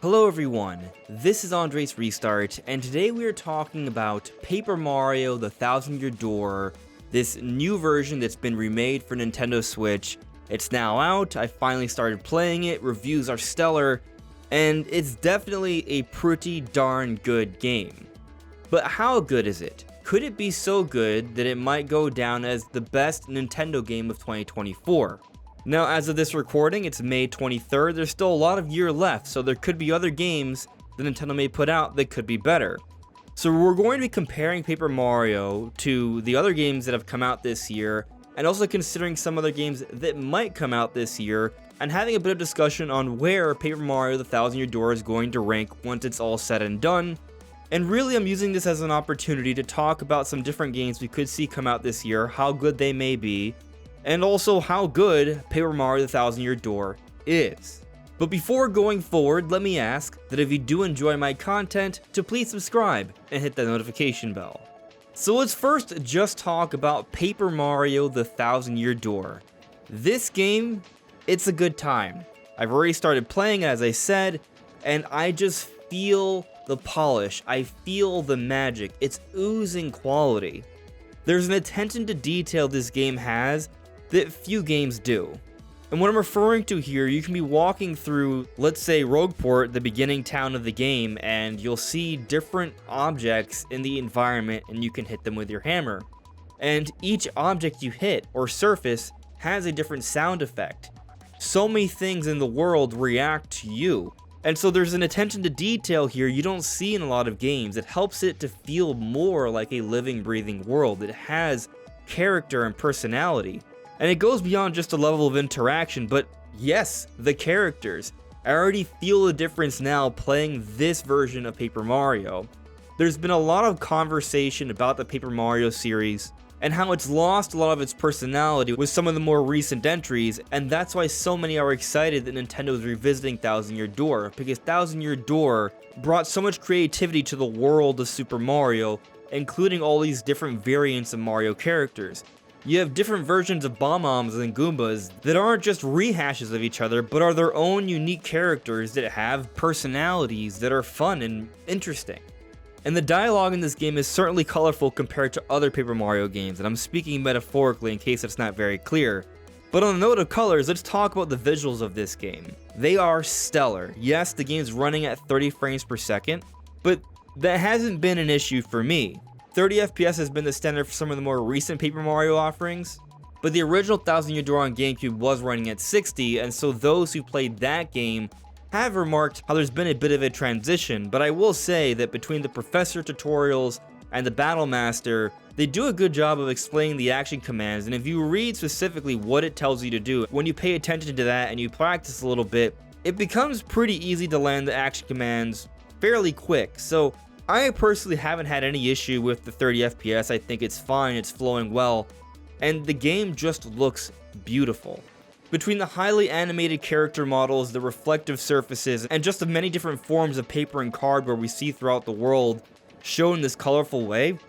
Hello everyone, this is AndresRestart, and today we are talking about Paper Mario the Thousand Year Door, this new version that's been remade for Nintendo Switch. It's now out, I finally started playing it, reviews are stellar, and it's definitely a pretty darn good game. But how good is it? Could it be so good that it might go down as the best Nintendo game of 2024? Now, as of this recording, it's May 23rd, there's still a lot of year left, so there could be other games that Nintendo may put out that could be better. So we're going to be comparing Paper Mario to the other games that have come out this year, and also considering some other games that might come out this year, and having a bit of discussion on where Paper Mario the Thousand Year Door is going to rank once it's all said and done. And really, I'm using this as an opportunity to talk about some different games we could see come out this year, how good they may be, and also how good Paper Mario the Thousand Year Door is. But before going forward, let me ask that if you do enjoy my content, to please subscribe and hit that notification bell. So let's first just talk about Paper Mario the Thousand Year Door. This game, it's a good time. I've already started playing, as I said, and I just feel the polish, I feel the magic, it's oozing quality. There's an attention to detail this game has that few games do. And what I'm referring to here, you can be walking through, let's say, Rogueport, the beginning town of the game, and you'll see different objects in the environment and you can hit them with your hammer. And each object you hit, or surface, has a different sound effect. So many things in the world react to you. And so there's an attention to detail here you don't see in a lot of games. It helps it to feel more like a living, breathing world. It has character and personality. And it goes beyond just a level of interaction, but yes, the characters. I already feel the difference now playing this version of Paper Mario. There's been a lot of conversation about the Paper Mario series and how it's lost a lot of its personality with some of the more recent entries, and that's why so many are excited that Nintendo is revisiting Thousand Year Door, because Thousand Year Door brought so much creativity to the world of Super Mario, including all these different variants of Mario characters. You have different versions of Bob-ombs and Goombas that aren't just rehashes of each other, but are their own unique characters that have personalities that are fun and interesting. And the dialogue in this game is certainly colorful compared to other Paper Mario games, and I'm speaking metaphorically in case it's not very clear. But on the note of colors, let's talk about the visuals of this game. They are stellar. Yes, the game's running at 30 frames per second, but that hasn't been an issue for me. 30 FPS has been the standard for some of the more recent Paper Mario offerings, but the original Thousand Year Door on GameCube was running at 60, and so those who played that game have remarked how there's been a bit of a transition. But I will say that between the Professor tutorials and the Battle Master, they do a good job of explaining the action commands, and if you read specifically what it tells you to do, when you pay attention to that and you practice a little bit, it becomes pretty easy to land the action commands fairly quick. So I personally haven't had any issue with the 30 FPS. I think it's fine, it's flowing well, and the game just looks beautiful. Between the highly animated character models, the reflective surfaces, and just the many different forms of paper and cardboard we see throughout the world shown in this colorful way,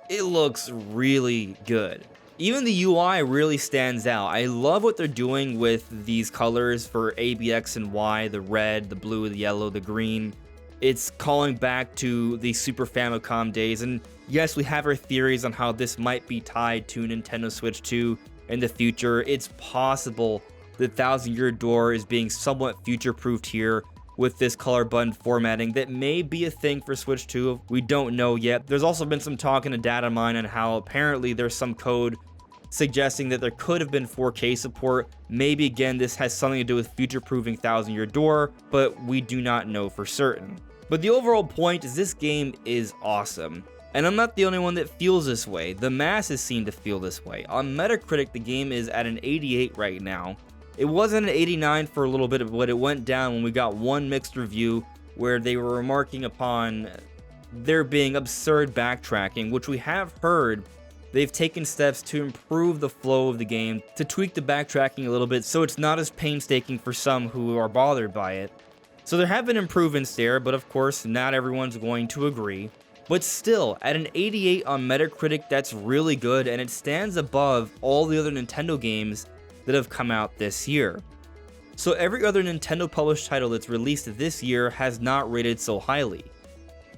it looks really good. Even the UI really stands out. I love what they're doing with these colors for A, B, X, and Y, the red, the blue, the yellow, the green. It's calling back to the Super Famicom days, and yes, we have our theories on how this might be tied to Nintendo Switch 2 in the future. It's possible the Thousand Year Door is being somewhat future-proofed here with this color button formatting that may be a thing for Switch 2. We don't know yet. There's also been some talk in a data mine on how apparently there's some code suggesting that there could have been 4K support. Maybe again this has something to do with future-proofing Thousand Year Door, but we do not know for certain. But the overall point is this game is awesome. And I'm not the only one that feels this way. The masses seem to feel this way. On Metacritic, the game is at an 88 right now. It was at an 89 for a little bit, but it went down when we got one mixed review where they were remarking upon there being absurd backtracking, which we have heard they've taken steps to improve the flow of the game, to tweak the backtracking a little bit so it's not as painstaking for some who are bothered by it. So there have been improvements there, but of course not everyone's going to agree. But still, at an 88 on Metacritic, that's really good, and it stands above all the other Nintendo games that have come out this year. So every other Nintendo published title that's released this year has not rated so highly.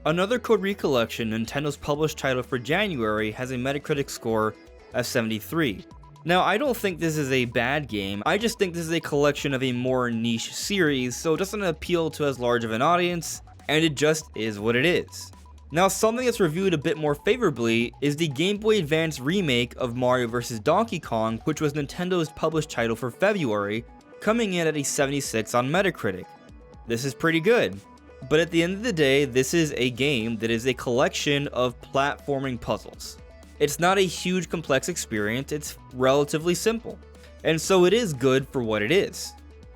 Another Code Recollection, Nintendo's published title for January, has a Metacritic score of 73. Now, I don't think this is a bad game, I just think this is a collection of a more niche series, so it doesn't appeal to as large of an audience, and it just is what it is. Now, something that's reviewed a bit more favorably is the Game Boy Advance remake of Mario vs. Donkey Kong, which was Nintendo's published title for February, coming in at a 76 on Metacritic. This is pretty good, but at the end of the day, this is a game that is a collection of platforming puzzles. It's not a huge complex experience, it's relatively simple, and so it is good for what it is.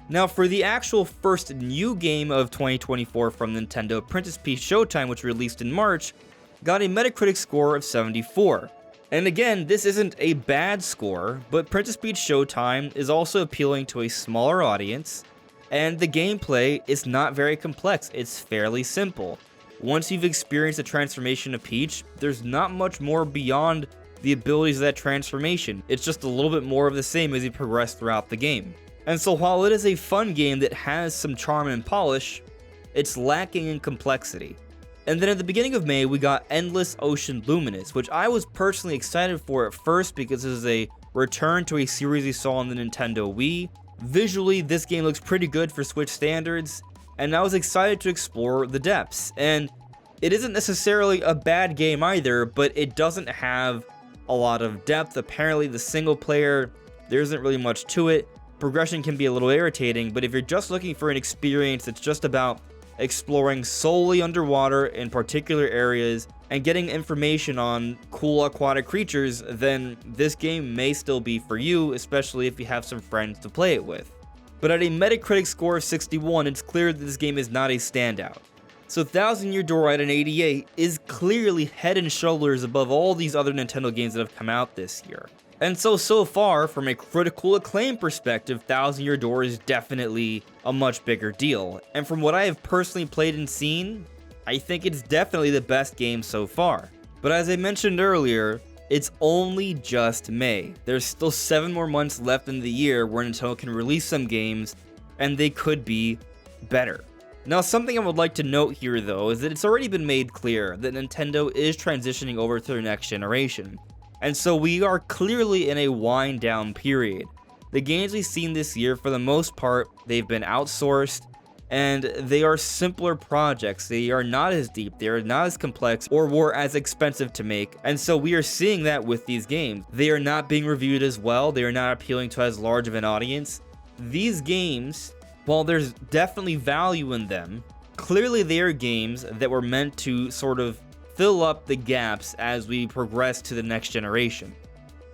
Now, for the actual first new game of 2024 from Nintendo, Princess Peach Showtime, which released in March, got a Metacritic score of 74. And again, this isn't a bad score, but Princess Peach Showtime is also appealing to a smaller audience, and the gameplay is not very complex, it's fairly simple. Once you've experienced the transformation of Peach, there's not much more beyond the abilities of that transformation. It's just a little bit more of the same as you progress throughout the game. And so while it is a fun game that has some charm and polish, it's lacking in complexity. And then at the beginning of May, we got Endless Ocean Luminous, which I was personally excited for at first because this is a return to a series we saw on the Nintendo Wii. Visually, this game looks pretty good for Switch standards, and I was excited to explore the depths. And it isn't necessarily a bad game either, but it doesn't have a lot of depth. Apparently the single player, there isn't really much to it. Progression can be a little irritating, but if you're just looking for an experience that's just about exploring solely underwater in particular areas and getting information on cool aquatic creatures, then this game may still be for you, especially if you have some friends to play it with. But at a Metacritic score of 61, it's clear that this game is not a standout. So Thousand Year Door at an 88 is clearly head and shoulders above all these other Nintendo games that have come out this year. And so far, from a critical acclaim perspective, Thousand Year Door is definitely a much bigger deal. And from what I have personally played and seen, I think it's definitely the best game so far. But as I mentioned earlier, it's only just May. There's still 7 more months left in the year where Nintendo can release some games, and they could be better. Now, something I would like to note here though is that it's already been made clear that Nintendo is transitioning over to their next generation. And so we are clearly in a wind down period. The games we've seen this year, for the most part, they've been outsourced, and they are simpler projects. They are not as deep, they are not as complex, or were as expensive to make, and so we are seeing that with these games. They are not being reviewed as well, they are not appealing to as large of an audience. These games, while there's definitely value in them, clearly they are games that were meant to sort of fill up the gaps as we progress to the next generation.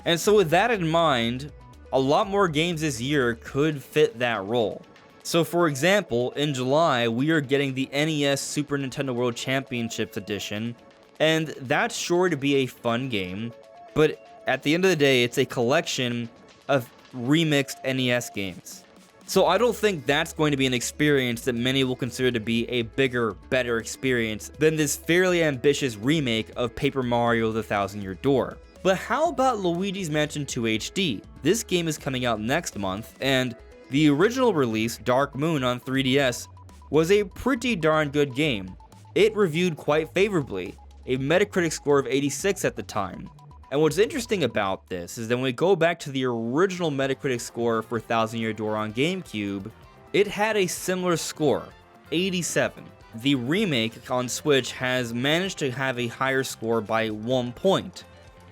And so with that in mind, a lot more games this year could fit that role. So for example, in July, we are getting the NES Super Nintendo World Championships Edition, and that's sure to be a fun game, but at the end of the day, it's a collection of remixed NES games. So I don't think that's going to be an experience that many will consider to be a bigger, better experience than this fairly ambitious remake of Paper Mario: The Thousand Year Door. But how about Luigi's Mansion 2 HD? This game is coming out next month, and the original release, Dark Moon on 3DS, was a pretty darn good game. It reviewed quite favorably, a Metacritic score of 86 at the time. And what's interesting about this is that when we go back to the original Metacritic score for Thousand Year Door on GameCube, it had a similar score, 87. The remake on Switch has managed to have a higher score by 1 point.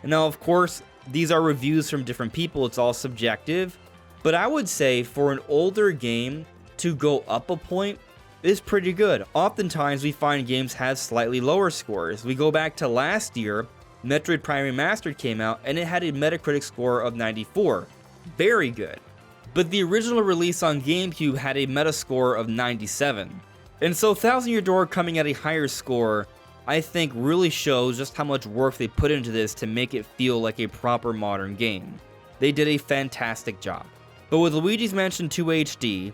Now, of course, these are reviews from different people, it's all subjective, but I would say for an older game to go up a point is pretty good. Oftentimes we find games have slightly lower scores. We go back to last year, Metroid Prime Remastered came out and it had a Metacritic score of 94. Very good. But the original release on GameCube had a Metascore of 97. And so Thousand Year Door coming at a higher score, I think really shows just how much work they put into this to make it feel like a proper modern game. They did a fantastic job. But with Luigi's Mansion 2 HD,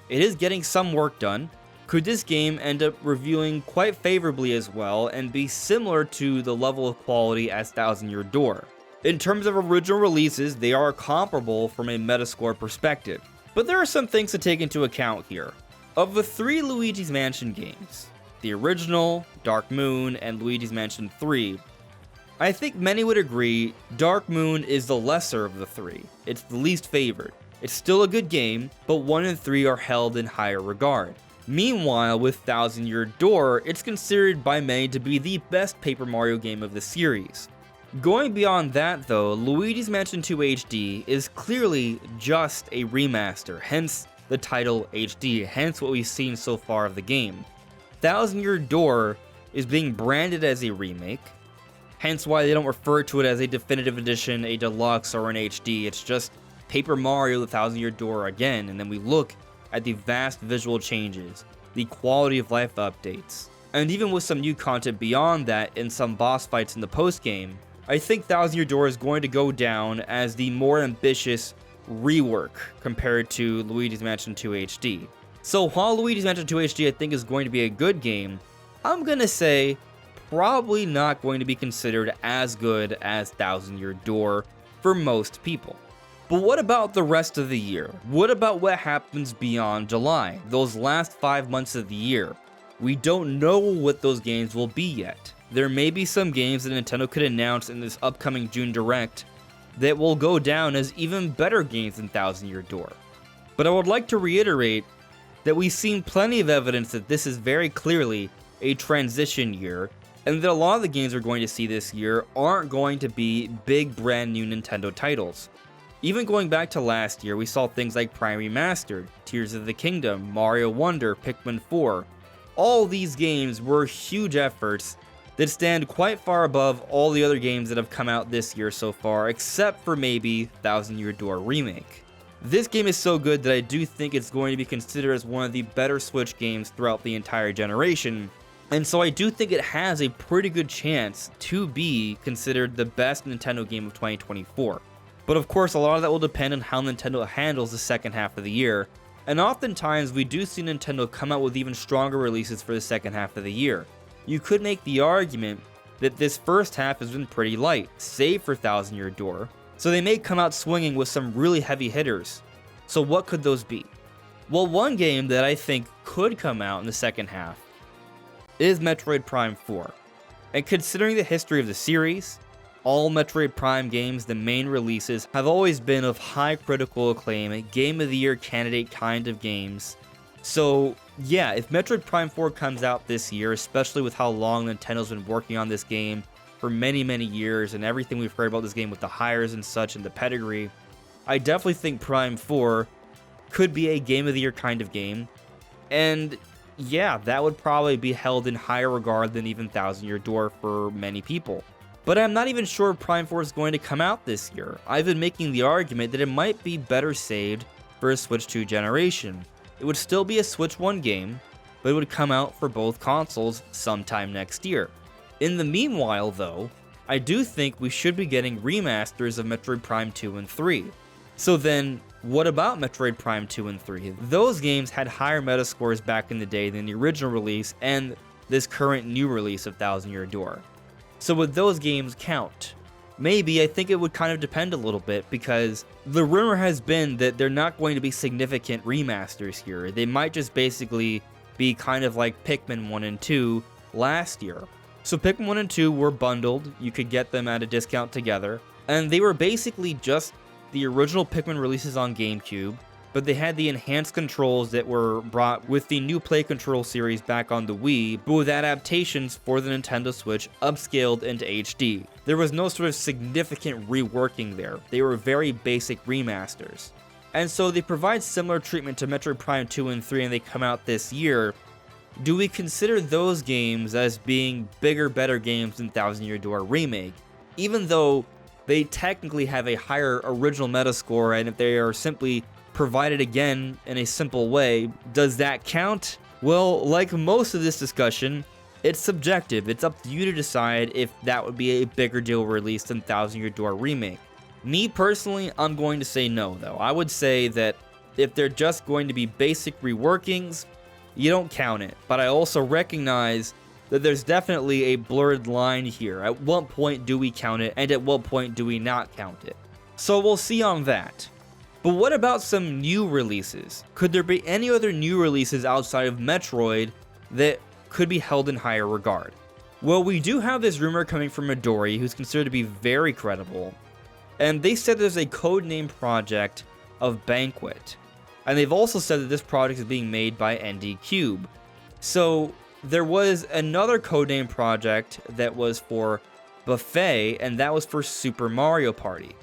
it is getting some work done. Could this game end up reviewing quite favorably as well and be similar to the level of quality as Thousand Year Door? In terms of original releases, they are comparable from a Metascore perspective. But there are some things to take into account here. Of the 3 Luigi's Mansion games, the original, Dark Moon, and Luigi's Mansion 3, I think many would agree Dark Moon is the lesser of the 3. It's the least favored. It's still a good game, but 1 and 3 are held in higher regard. Meanwhile, with Thousand Year Door, it's considered by many to be the best Paper Mario game of the series. Going beyond that though, Luigi's Mansion 2 HD is clearly just a remaster, hence the title HD, hence what we've seen so far of the game. Thousand Year Door is being branded as a remake, hence why they don't refer to it as a definitive edition, a deluxe, or an HD. It's just Paper Mario: The Thousand Year Door again, and then we look at the vast visual changes, the quality of life updates, and even with some new content beyond that and some boss fights in the post-game, I think Thousand Year Door is going to go down as the more ambitious rework compared to Luigi's Mansion 2 HD. So while Luigi's Mansion 2 HD I think is going to be a good game, I'm gonna say probably not going to be considered as good as Thousand Year Door for most people. But what about the rest of the year? What about what happens beyond July? Those last 5 months of the year. We don't know what those games will be yet. There may be some games that Nintendo could announce in this upcoming June Direct that will go down as even better games than Thousand Year Door. But I would like to reiterate that we've seen plenty of evidence that this is very clearly a transition year, and that a lot of the games we're going to see this year aren't going to be big brand new Nintendo titles. Even going back to last year, we saw things like Prime Remastered, Tears of the Kingdom, Mario Wonder, Pikmin 4. All these games were huge efforts that stand quite far above all the other games that have come out this year so far, except for maybe Thousand Year Door Remake. This game is so good that I do think it's going to be considered as one of the better Switch games throughout the entire generation, and so I do think it has a pretty good chance to be considered the best Nintendo game of 2024. But of course, a lot of that will depend on how Nintendo handles the second half of the year, and oftentimes we do see Nintendo come out with even stronger releases for the second half of the year. You could make the argument that this first half has been pretty light, save for Thousand Year Door, so they may come out swinging with some really heavy hitters. So what could those be? Well, one game that I think could come out in the second half is Metroid Prime 4. And considering the history of the series, all Metroid Prime games, the main releases, have always been of high critical acclaim, Game of the Year candidate kind of games. So yeah, if Metroid Prime 4 comes out this year, especially with how long Nintendo's been working on this game for many, many years, and everything we've heard about this game with the hires and such and the pedigree, I definitely think Prime 4 could be a Game of the Year kind of game. And yeah, that would probably be held in higher regard than even Thousand Year Door for many people. But I'm not even sure Prime 4 is going to come out this year. I've been making the argument that it might be better saved for a Switch 2 generation. It would still be a Switch 1 game, but it would come out for both consoles sometime next year. In the meanwhile though, I do think we should be getting remasters of Metroid Prime 2 and 3. So then, what about Metroid Prime 2 and 3? Those games had higher Metascores back in the day than the original release and this current new release of Thousand Year Door. So would those games count? Maybe. I think it would kind of depend a little bit, because the rumor has been that they're not going to be significant remasters here. They might just basically be kind of like Pikmin 1 and 2 last year. So Pikmin 1 and 2 were bundled, you could get them at a discount together, and they were basically just the original Pikmin releases on GameCube, but they had the enhanced controls that were brought with the new Play Control series back on the Wii, but with adaptations for the Nintendo Switch upscaled into HD. There was no sort of significant reworking there. They were very basic remasters. And so they provide similar treatment to Metroid Prime 2 and 3, and they come out this year. Do we consider those games as being bigger, better games than Thousand Year Door Remake? Even though they technically have a higher original Metascore, and if they are simply provided again in a simple way, does that count? Well, like most of this discussion, it's subjective. It's up to you to decide if that would be a bigger deal release than Thousand Year Door Remake. Me personally, I'm going to say no though. I would say that if they're just going to be basic reworkings, you don't count it. But I also recognize that there's definitely a blurred line here. At what point do we count it, and at what point do we not count it? So we'll see on that. But what about some new releases? Could there be any other new releases outside of Metroid that could be held in higher regard? Well, we do have this rumor coming from Midori, who's considered to be very credible, and they said there's a codename project of Banquet, and they've also said that this project is being made by ND Cube. So there was another codename project that was for Buffet, and that was for Super Mario Party,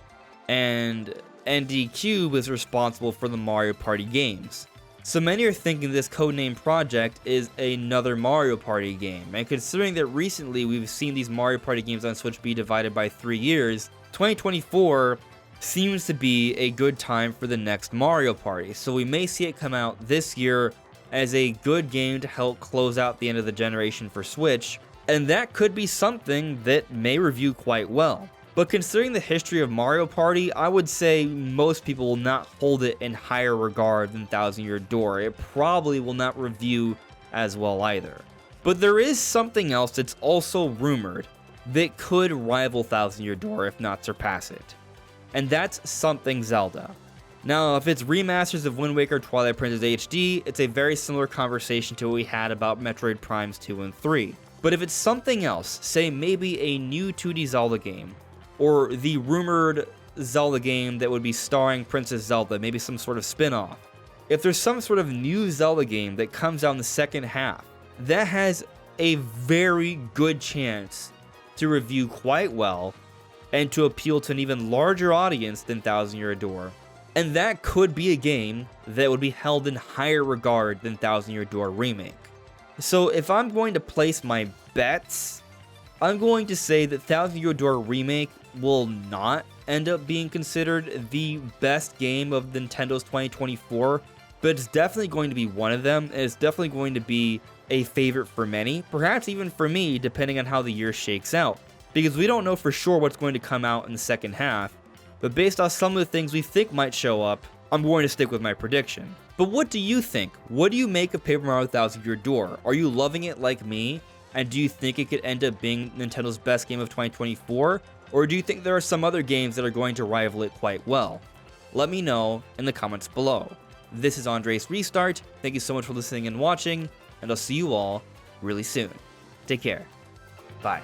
and ND Cube is responsible for the Mario Party games. So many are thinking this codename project is another Mario Party game, and considering that recently we've seen these Mario Party games on Switch be divided by 3 years, 2024 seems to be a good time for the next Mario Party, so we may see it come out this year as a good game to help close out the end of the generation for Switch, and that could be something that may review quite well. But considering the history of Mario Party, I would say most people will not hold it in higher regard than Thousand Year Door. It probably will not review as well either. But there is something else that's also rumored that could rival Thousand Year Door, if not surpass it. And that's something Zelda. Now, if it's remasters of Wind Waker Twilight Princess HD, it's a very similar conversation to what we had about Metroid Primes 2 and 3. But if it's something else, say maybe a new 2D Zelda game, or the rumored Zelda game that would be starring Princess Zelda, maybe some sort of spin-off. If there's some sort of new Zelda game that comes out in the second half, that has a very good chance to review quite well and to appeal to an even larger audience than Thousand Year Door. And that could be a game that would be held in higher regard than Thousand Year Door Remake. So if I'm going to place my bets, I'm going to say that Thousand Year Door Remake will not end up being considered the best game of Nintendo's 2024, but it's definitely going to be one of them, and it's definitely going to be a favorite for many, perhaps even for me, depending on how the year shakes out, because we don't know for sure what's going to come out in the second half, but based on some of the things we think might show up, I'm going to stick with my prediction. But what do you think? What do you make of Paper Mario Thousand Year Door? Are you loving it like me? And do you think it could end up being Nintendo's best game of 2024? Or do you think there are some other games that are going to rival it quite well? Let me know in the comments below. This is AndresRestart. Thank you so much for listening and watching, and I'll see you all really soon. Take care. Bye.